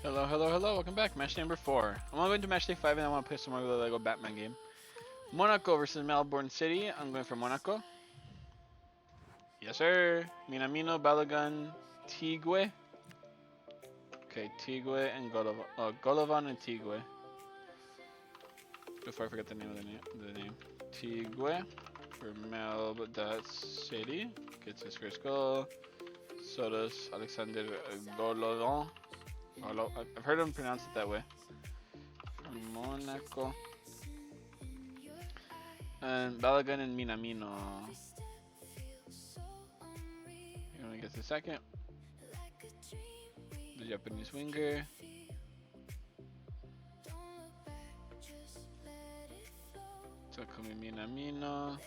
Hello, hello, hello. Welcome back. Match number 4. I'm going to go into match day 5 and I want to play some more of the Lego Batman game. Monaco versus Melbourne City. I'm going for Monaco. Yes, sir. Minamino, Balogun, Tigwe. Okay, Tigwe and Golovan. Golovan and Tigwe. Before I forget the name of the name. Tigwe for Melbourne City. Gets his first goal. So does Alexander Golovan. I've heard him pronounce it that way. From Monaco. And Balogun and Minamino. He only gets the second. The Japanese winger. Takumi Minamino.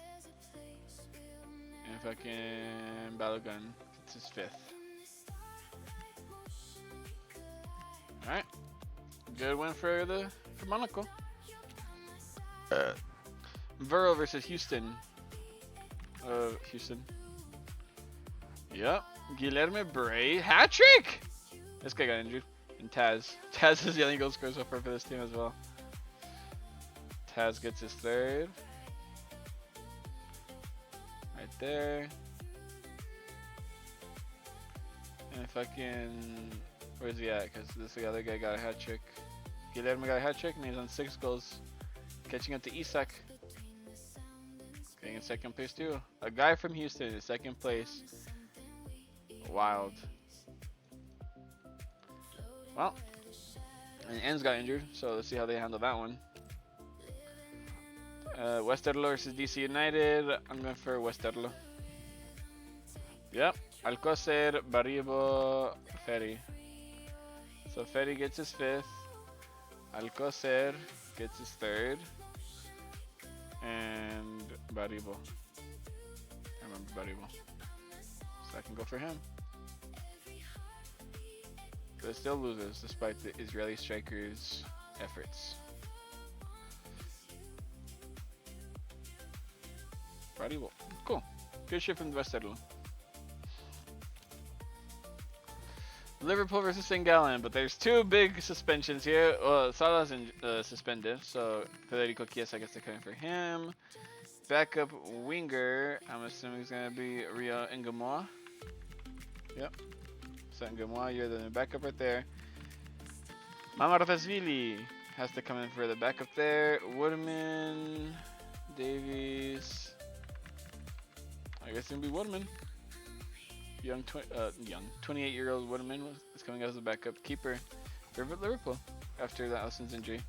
And fucking Balogun gets his fifth. Alright. Good win for Monaco. Vero versus Houston. Houston. Yep. Guilherme Bray. Hat trick! This guy got injured. And Taz. Taz is the only goal scorer so far for this team as well. Taz gets his third. Right there. And fucking... Where's he at? Because this other guy got a hat trick. Guilherme got a hat trick and he's on 6 goals. Catching up to Isak. Getting in second place too. A guy from Houston in second place. Wild. Well, and Enz got injured, so let's see how they handle that one. Westerlo versus DC United. I'm going for Westerlo. Yep. Alcocer, Baribo, Ferry. So Ferry gets his 5th. Alcocer gets his 3rd. And Baribo. I remember Baribo. So I can go for him. But it still loses despite the Israeli strikers' efforts. Baribo. Cool. Good shit from the Westerlo. Liverpool versus St. Gallen, but there's 2 big suspensions here. Well, Salah's suspended, so Federico Chiesa gets to come in for him. Backup winger, I'm assuming it's going to be Rio Ngamoa. Yep. So Ngamoa, you're the backup right there. Mamartasvili has to come in for the backup there. Woodman, Davies. I guess it's going to be Woodman. Young 28-year-old Woodman is coming out as a backup keeper for Liverpool after the Alisson's injury.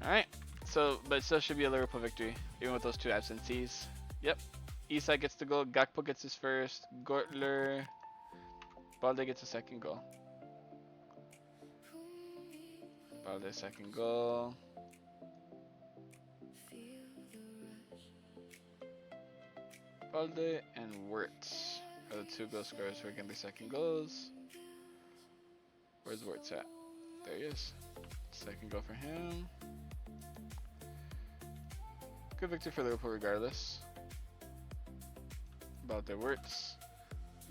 Alright, so, but it still should be a Liverpool victory, even with those 2 absentees. Yep, Isak gets the goal, Gakpo gets his first, Gortler, Balde gets a second goal. Balde second goal. Balde and Wirtz are the 2 goal scorers who are getting the second goals. Where's Wirtz at? There he is. Second goal for him. Good victory for Liverpool regardless. Balde, Wirtz.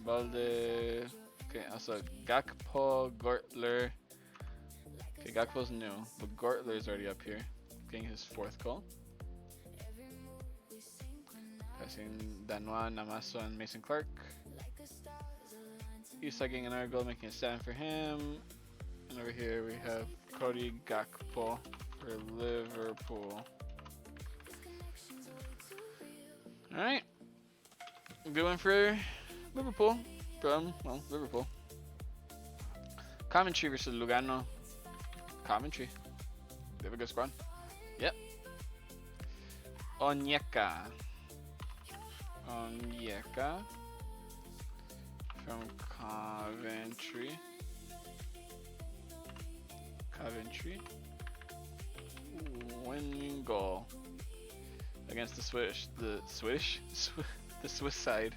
Balde. Okay, also Gakpo, Gortler. Okay, Gakpo's new, but Gortler's already up here, getting his 4th goal. Passing Danois, Namaso, and Mason Clark. Isak getting another goal, making it 7 for him. And over here we have Cody Gakpo for Liverpool. Alright. Good one for Liverpool. From, well, Liverpool. Coventry versus Lugano. Coventry. They have a good squad. Yep. Onyeka. Onyeka. From Coventry. Coventry. Winning goal against the Swiss side.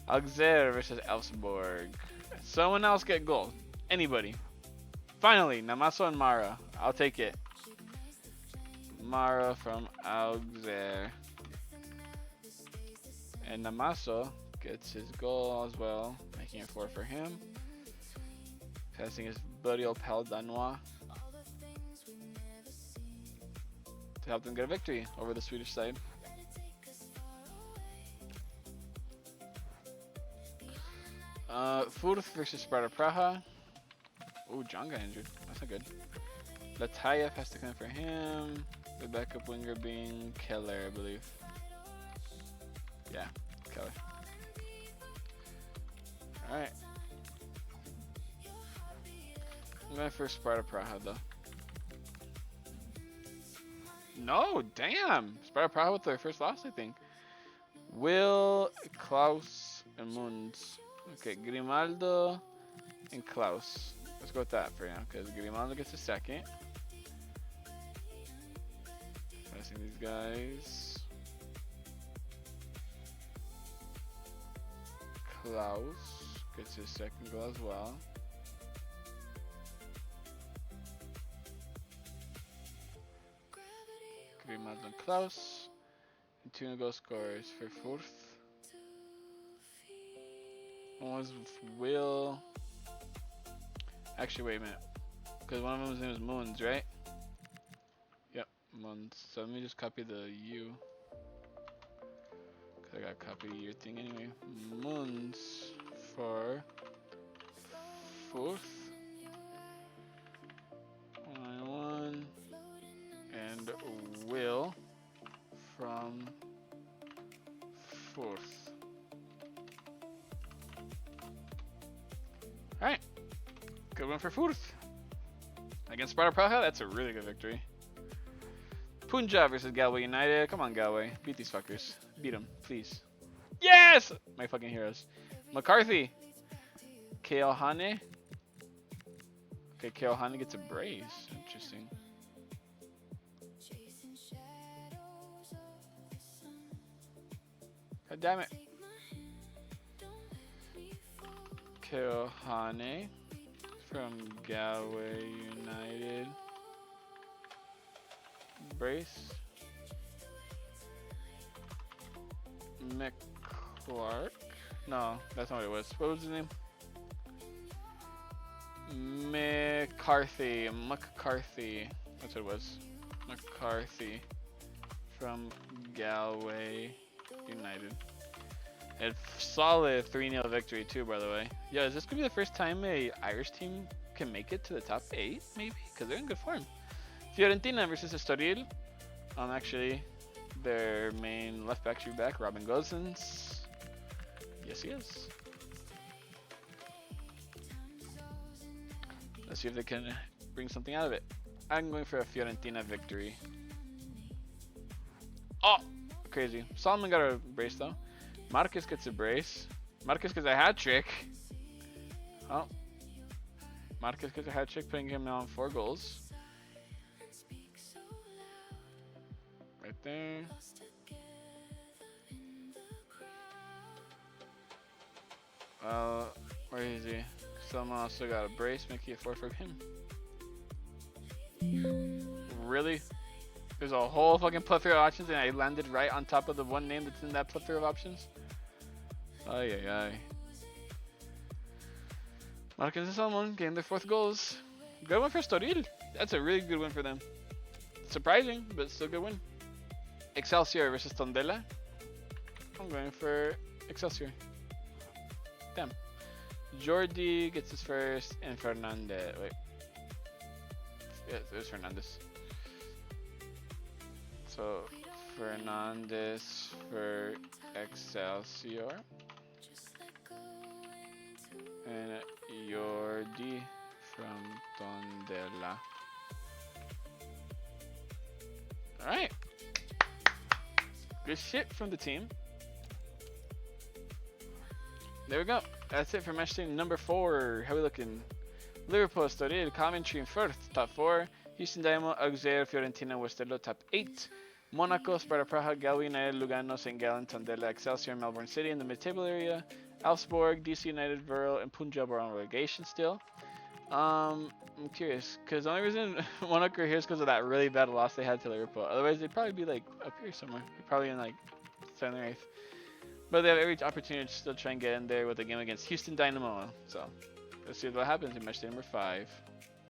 Auxerre versus Elfsborg. Someone else get goal. Anybody. Finally, Namaso and Mara. I'll take it. Mara from Auxerre. And Namaso gets his goal as well, making it 4 for him. Passing his buddy old pal Danois to help them get a victory over the Swedish side. Furth versus Sparta Praha. Oh, John got injured. That's not good. Latayev has to come in for him. The backup winger being Keller, I believe. Yeah, Keller. Alright. I'm going for Sparta Praha though. No, damn! Sparta Praha with their first loss, I think. Will, Klaus, and Munz. Okay, Grimaldo and Klaus. Let's go with that for now, because Grimaldo gets a second. Passing these guys. Klaus gets his second goal as well. Grimaldo and Klaus. And 2 goal scorers for Furth. One was Will. Actually, wait a minute. Because one of them's name is Munz, right? Yep, Munz. So let me just copy the U. Because I got to copy your thing anyway. Munz for Furth. 1-1. And Will from Furth. Alright. Good one for Furth. Against Sparta Praha, that's a really good victory. Punjab versus Galway United. Come on, Galway. Beat these fuckers. Beat them, please. Yes! My fucking heroes. McCarthy. Keohane. Okay, Keohane gets a brace. Interesting. God damn it. Keohane from Galway United. Brace. McClark. No, that's not what it was. What was his name? McCarthy. McCarthy. That's what it was. McCarthy from Galway United. A solid 3-0 victory too, by the way. Yeah, is this gonna be the first time a Irish team can make it to the top 8? Maybe, because they're in good form. Fiorentina versus Estoril. Actually, their main left back should be back, Robin Gosens. Yes, he is. Let's see if they can bring something out of it. I'm going for a Fiorentina victory. Oh, crazy. Solomon got a brace though. Marcus gets a brace. Marcus gets a hat trick. Oh. Marcus gets a hat trick, putting him on 4 goals. Right there. Where is he? Someone also got a brace, making it 4 for him. Really? There's a whole fucking plethora of options and I landed right on top of the one name that's in that plethora of options? Ay, ay, ay. Marcus and Salmon getting their 4th goals. Good one for Estoril. That's a really good win for them. Surprising, but still good win. Excelsior versus Tondela. I'm going for Excelsior. Damn. Jordi gets his first and Fernandez. Wait. Yeah, there's Fernandez. So, Fernandez for Excelsior. And Jordi from Tondela. Alright. Good shit from the team. There we go. That's it for Matchday number 4. How we looking? Liverpool, Estoril, Coventry, and Firth, top 4. Houston Dynamo, Auxerre, Fiorentina, Westerlo, top 8. Monaco, Sparta Praha, Galway United, Lugano, St. Gallen, Tondela, Excelsior, and Melbourne City in the mid-table area. Elfsborg, DC United, Viril, and Punjab are on relegation still. I'm curious, because the only reason Monaco are here is because of that really bad loss they had to Liverpool. Otherwise, they'd probably be like up here somewhere. Probably in like 7th or 8th. But they have every opportunity to still try and get in there with a game against Houston Dynamo. So, Let's see what happens in match day number 5.